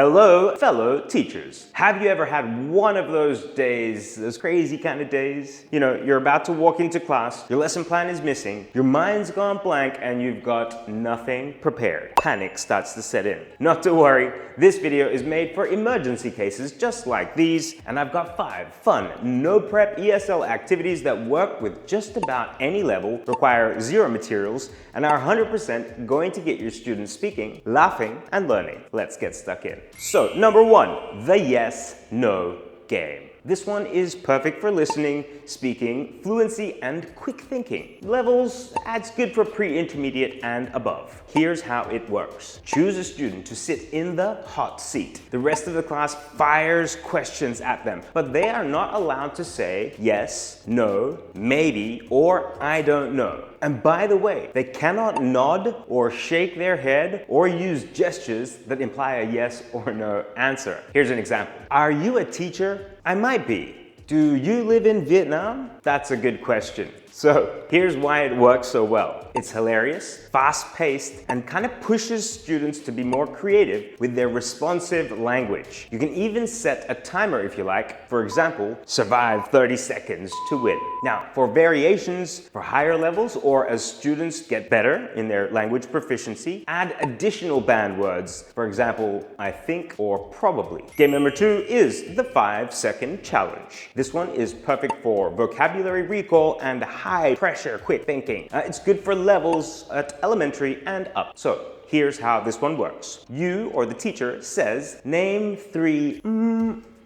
Hello, fellow teachers. Have you ever had one of those days, those crazy kind of days? You know, you're about to walk into class, your lesson plan is missing, your mind's gone blank, and you've got nothing prepared. Panic starts to set in. Not to worry, this video is made for emergency cases just like these, and I've got 5 fun, no-prep ESL activities that work with just about any level, require 0 materials, and are 100% going to get your students speaking, laughing, and learning. Let's get stuck in. So, number 1, the yes-no game. This one is perfect for listening, speaking, fluency, and quick thinking. Levels, that's good for pre-intermediate and above. Here's how it works. Choose a student to sit in the hot seat. The rest of the class fires questions at them, but they are not allowed to say yes, no, maybe, or I don't know. And by the way, they cannot nod or shake their head or use gestures that imply a yes or no answer. Here's an example. Are you a teacher? I might be. Do you live in Vietnam? That's a good question. So here's why it works so well. It's hilarious, fast-paced, and kind of pushes students to be more creative with their responsive language. You can even set a timer if you like. For example, survive 30 seconds to win. Now, for variations, for higher levels, or as students get better in their language proficiency, add additional banned words. For example, I think or probably. Game number 2 is the 5-second challenge. This one is perfect for vocabulary recall and high-pressure quick thinking. It's good for levels at elementary and up. So here's how this one works. You or the teacher says, name 3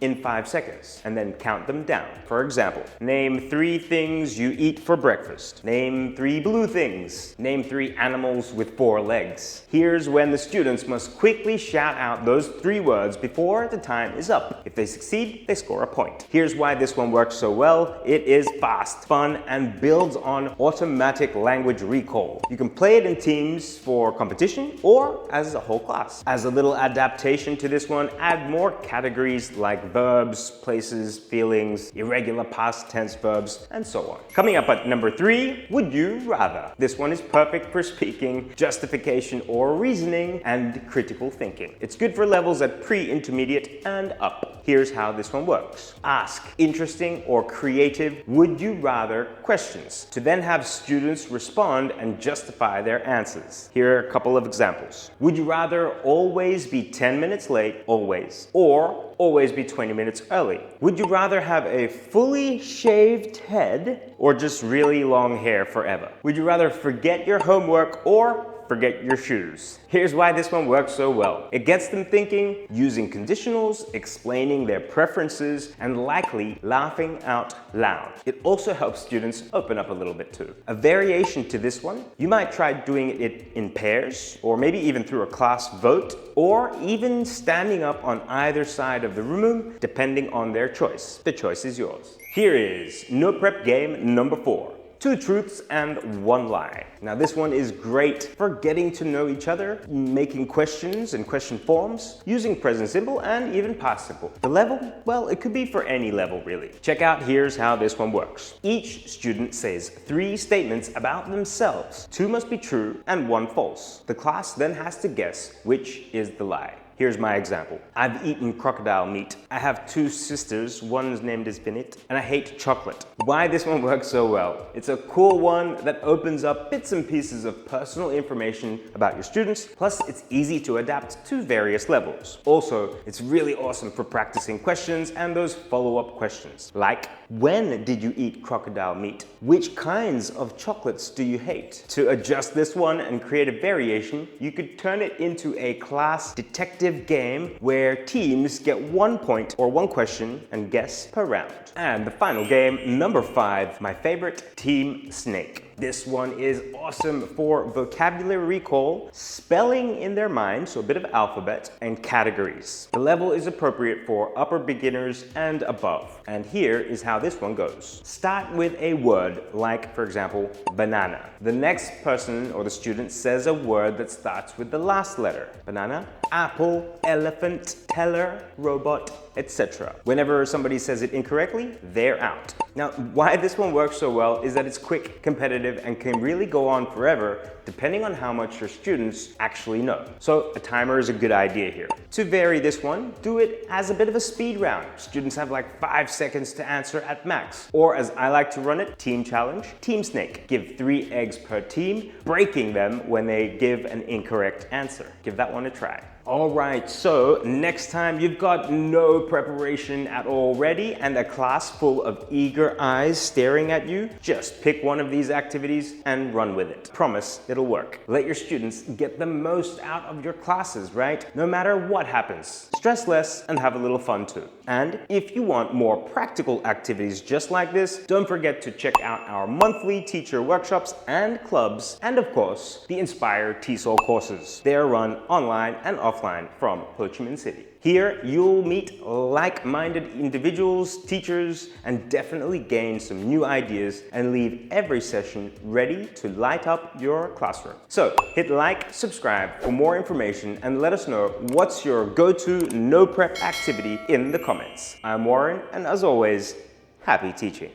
in 5 seconds, and then count them down. For example, name 3 things you eat for breakfast. Name 3 blue things. Name 3 animals with 4 legs. Here's when the students must quickly shout out those 3 words before the time is up. If they succeed, they score a point. Here's why this one works so well. It is fast, fun, and builds on automatic language recall. You can play it in teams for competition or as a whole class. As a little adaptation to this one, add more categories like verbs, places, feelings, irregular past tense verbs, and so on. Coming up at number 3, would you rather? This one is perfect for speaking, justification or reasoning, and critical thinking. It's good for levels at pre-intermediate and up. Here's how this one works. Ask interesting or creative would you rather questions to then have students respond and justify their answers. Here are a couple of examples. Would you rather always be 10 minutes late, always, or always be 20 minutes early? Would you rather have a fully shaved head or just really long hair forever? Would you rather forget your homework or forget your shoes? Here's why this one works so well. It gets them thinking, using conditionals, explaining their preferences, and likely laughing out loud. It also helps students open up a little bit too. A variation to this one, you might try doing it in pairs, or maybe even through a class vote, or even standing up on either side of the room, depending on their choice. The choice is yours. Here is no prep game number 4. 2 truths and 1 lie. Now this one is great for getting to know each other, making questions and question forms, using present simple and even past simple. The level? Well, it could be for any level really. Check out here's how this one works. Each student says 3 statements about themselves. 2 must be true and 1 false. The class then has to guess which is the lie. Here's my example. I've eaten crocodile meat. I have 2 sisters, one's named is Vinit, and I hate chocolate. Why this one works so well? It's a cool one that opens up bits and pieces of personal information about your students, plus it's easy to adapt to various levels. Also, it's really awesome for practicing questions and those follow-up questions, like, when did you eat crocodile meat? Which kinds of chocolates do you hate? To adjust this one and create a variation, you could turn it into a class detective game where teams get 1 point or 1 question and guess per round. And the final game, number 5, my favorite, Team Snake. This one is awesome for vocabulary recall, spelling in their mind, so a bit of alphabet, and categories. The level is appropriate for upper beginners and above. And here is how this one goes. Start with a word like, for example, banana. The next person or the student says a word that starts with the last letter. Banana, apple, elephant, teller, robot, etc. Whenever somebody says it incorrectly, they're out. Now, why this one works so well is that it's quick, competitive, repetitive and can really go on forever depending on how much your students actually know. So a timer is a good idea here. To vary this one, do it as a bit of a speed round. Students have like 5 seconds to answer at max. Or as I like to run it, team challenge, team snake. Give 3 eggs per team, breaking them when they give an incorrect answer. Give that one a try. Alright, so next time you've got no preparation at all ready and a class full of eager eyes staring at you, just pick one of these activities and run with it. Promise it'll work. Let your students get the most out of your classes, right? No matter what happens. Stress less and have a little fun too. And if you want more practical activities just like this, don't forget to check out our monthly teacher workshops and clubs, and of course, the InspireTESOL courses. They are run online and offline from Ho Chi Minh City. Here, you'll meet like-minded individuals, teachers, and definitely gain some new ideas and leave every session ready to light up your classroom. So hit like, subscribe for more information, and let us know what's your go-to no prep activity in the comments. I'm Warren, and as always, happy teaching.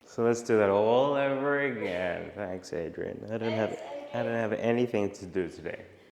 So let's do that all over again. Thanks, Adrian. I don't have anything to do today.